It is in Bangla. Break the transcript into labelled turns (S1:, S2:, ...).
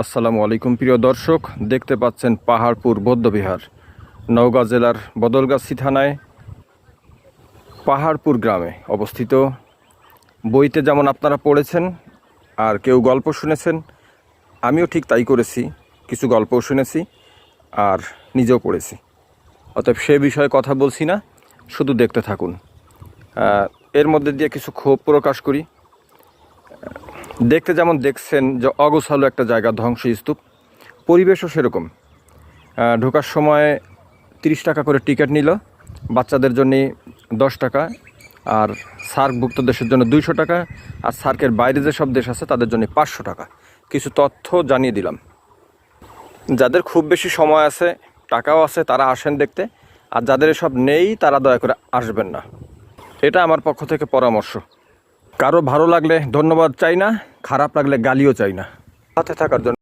S1: আসসালামু আলাইকুম প্রিয় দর্শক, দেখতে পাচ্ছেন পাহাড়পুর বৌদ্ধবিহার, নওগাঁ জেলার বদলগাছি থানায় পাহাড়পুর গ্রামে অবস্থিত। বইতে যেমন আপনারা পড়েছেন আর কেউ গল্প শুনেছেন, আমিও ঠিক তাই করেছি। কিছু গল্পও শুনেছি আর নিজেও পড়েছি। অতএব সে বিষয়ে কথা বলছি না, শুধু দেখতে থাকুন। এর মধ্যে দিয়ে কিছু ক্ষোভ প্রকাশ করি। দেখতে যেমন দেখছেন যে অগোছালো একটা জায়গা, ধ্বংসস্তূপ, পরিবেশও সেরকম। ঢোকার সময় 30 টাকা করে টিকিট নিল, বাচ্চাদের জন্য 10 টাকা, আর সার্কভুক্ত দেশের জন্য 200 টাকা, আর সার্কের বাইরে যেসব দেশ আছে তাদের জন্য 500 টাকা। কিছু তথ্য জানিয়ে দিলাম। যাদের খুব বেশি সময় আছে, টাকাও আছে, তারা আসেন দেখতে, আর যাদের এসব নেই তারা দয়া করে আসবেন না। এটা আমার পক্ষ থেকে পরামর্শ। কারো ভালো লাগলে ধন্যবাদ চাই না, খারাপ লাগলে গালিও চাই না। সাথে থাকার জন্য